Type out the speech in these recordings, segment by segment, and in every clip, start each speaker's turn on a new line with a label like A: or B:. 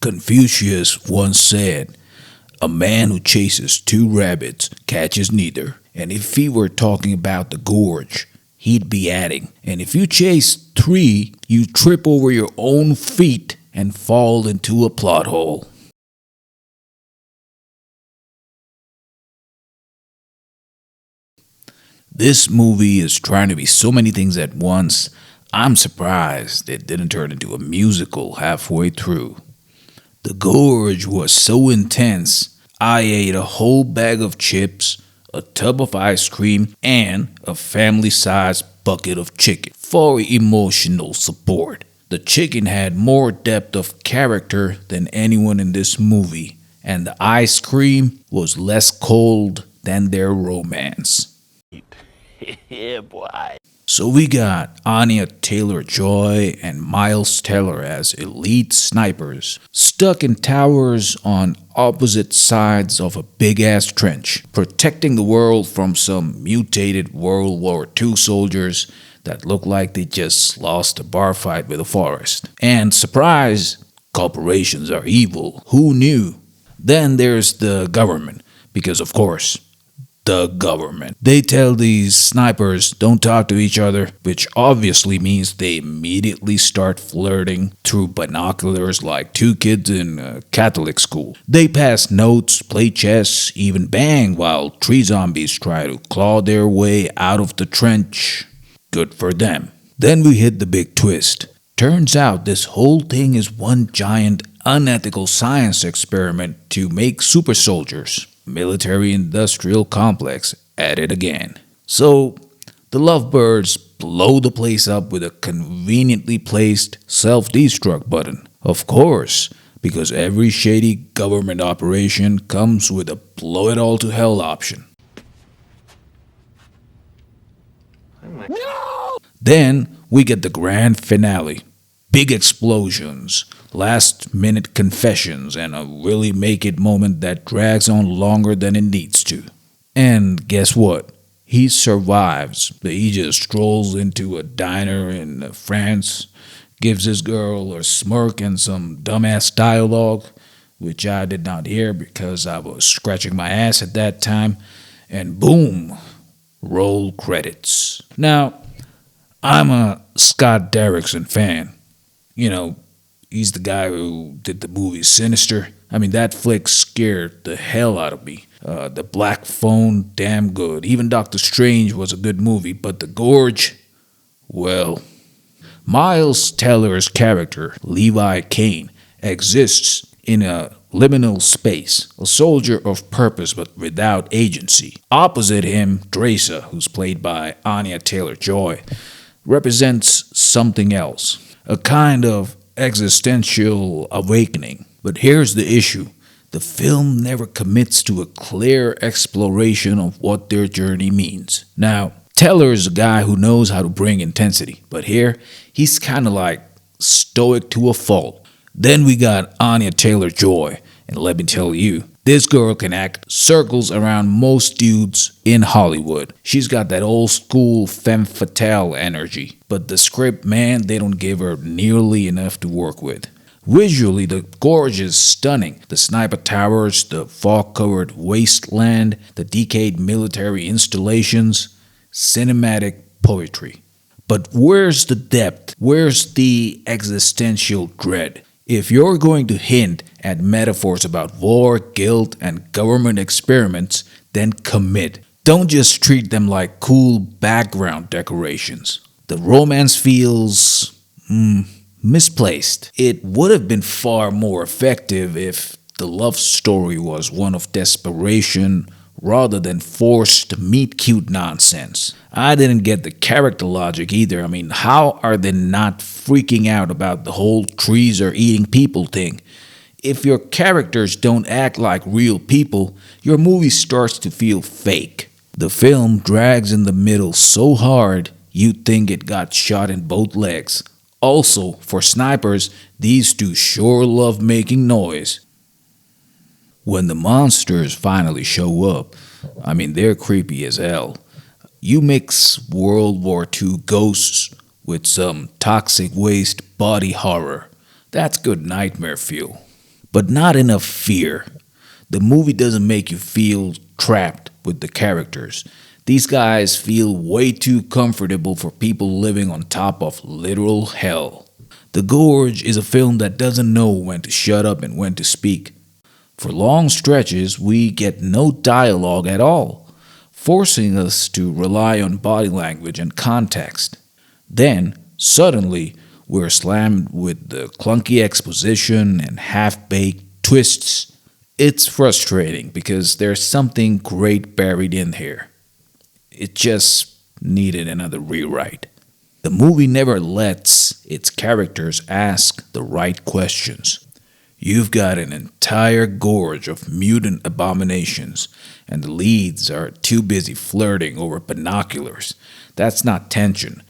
A: Confucius once said, "A man who chases two rabbits catches neither." And if he were talking about the gorge, he'd be adding, "And if you chase three, you trip over your own feet and fall into a plot hole." This movie is trying to be so many things at once. I'm surprised it didn't turn into a musical halfway through. The gorge was so intense, I ate a whole bag of chips, a tub of ice cream, and a family sized bucket of chicken for emotional support. The chicken had more depth of character than anyone in this movie, and the ice cream was less cold than their romance.
B: Yeah, boy.
A: So we got Anya Taylor-Joy and Miles Teller as elite snipers, stuck in towers on opposite sides of a big-ass trench, protecting the world from some mutated World War II soldiers that look like they just lost a bar fight with a forest. And surprise, corporations are evil. Who knew? Then there's the government, because of course, the government. They tell these snipers don't talk to each other, which obviously means they immediately start flirting through binoculars like two kids in a Catholic school. They pass notes, play chess, even bang while tree zombies try to claw their way out of the trench. Good for them. Then we hit the big twist. Turns out this whole thing is one giant unethical science experiment to make super soldiers. Military-industrial complex at it again. So, the lovebirds blow the place up with a conveniently placed self-destruct button. Of course, because every shady government operation comes with a blow-it-all-to-hell option. No! Then, we get the grand finale. Big explosions, last-minute confessions, and a really make-it moment that drags on longer than it needs to. And guess what? He survives. He just strolls into a diner in France, gives his girl a smirk and some dumbass dialogue, which I did not hear because I was scratching my ass at that time, and boom, roll credits. Now, I'm a Scott Derrickson fan. You know, he's the guy who did the movie Sinister. I mean, that flick scared the hell out of me. The Black Phone, damn good. Even Doctor Strange was a good movie, but The Gorge, well. Miles Teller's character, Levi Kane, exists in a liminal space, a soldier of purpose but without agency. Opposite him, Dresa, who's played by Anya Taylor-Joy, represents something else. A kind of existential awakening. But here's the issue. The film never commits to a clear exploration of what their journey means. Now, Teller's a guy who knows how to bring intensity, but here, he's kind of like stoic to a fault. Then we got Anya Taylor-Joy, and let me tell you, this girl can act circles around most dudes in Hollywood. She's got that old school femme fatale energy. But the script, man, they don't give her nearly enough to work with. Visually, the gorge is stunning. The sniper towers, the fog-covered wasteland, the decayed military installations, cinematic poetry. But where's the depth? Where's the existential dread? If you're going to hint at metaphors about war, guilt, and government experiments, then commit. Don't just treat them like cool background decorations. The romance feels misplaced. It would have been far more effective if the love story was one of desperation rather than forced meet-cute nonsense. I didn't get the character logic either. I mean, how are they not freaking out about the whole trees are eating people thing? If your characters don't act like real people, your movie starts to feel fake. The film drags in the middle so hard, you'd think it got shot in both legs. Also, for snipers, these two sure love making noise. When the monsters finally show up, I mean, they're creepy as hell. You mix World War II ghosts with some toxic waste body horror. That's good nightmare fuel. but not enough fear. The movie doesn't make you feel trapped with the characters. These guys feel way too comfortable for people living on top of literal hell. The Gorge is a film that doesn't know when to shut up and when to speak. For long stretches, we get no dialogue at all, forcing us to rely on body language and context. Then, suddenly, we're slammed with the clunky exposition and half baked twists. It's frustrating because there's something great buried in here. It just needed another rewrite. The movie never lets its characters ask the right questions. You've got an entire gorge of mutant abominations, and the leads are too busy flirting over binoculars. That's not tension.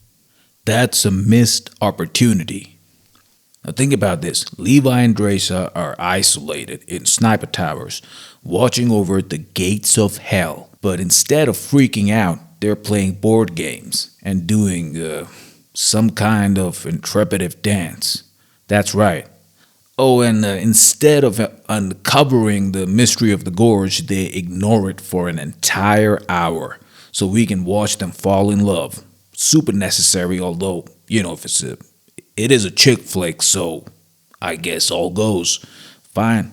A: That's a missed opportunity. Now think about this. Levi and Dresa are isolated in sniper towers, watching over the gates of hell. But instead of freaking out, they're playing board games and doing some kind of interpretive dance. That's right. Oh, and instead of uncovering the mystery of the gorge, they ignore it for an entire hour so we can watch them fall in love. Super necessary, although, if it is a chick flick, so I guess all goes fine.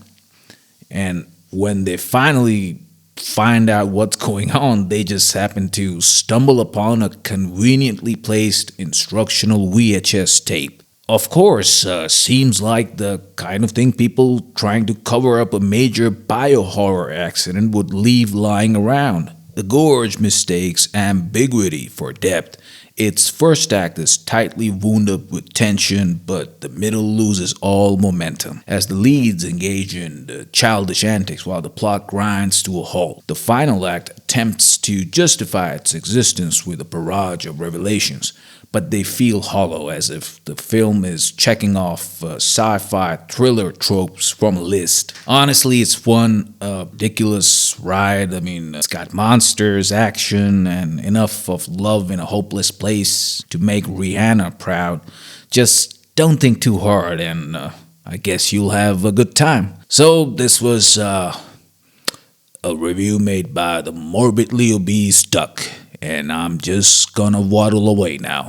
A: And when they finally find out what's going on, they just happen to stumble upon a conveniently placed instructional VHS tape. Of course, seems like the kind of thing people trying to cover up a major biohorror accident would leave lying around. The Gorge mistakes ambiguity for depth. Its first act is tightly wound up with tension, but the middle loses all momentum as the leads engage in childish antics while the plot grinds to a halt. The final act attempts to justify its existence with a barrage of revelations, but they feel hollow, as if the film is checking off sci-fi thriller tropes from a list. Honestly, it's one ridiculous ride. It's got monsters, action, and enough of love in a hopeless place to make Rihanna proud. Just don't think too hard, and I guess you'll have a good time. So this was a review made by the morbidly obese duck, and I'm just gonna waddle away now.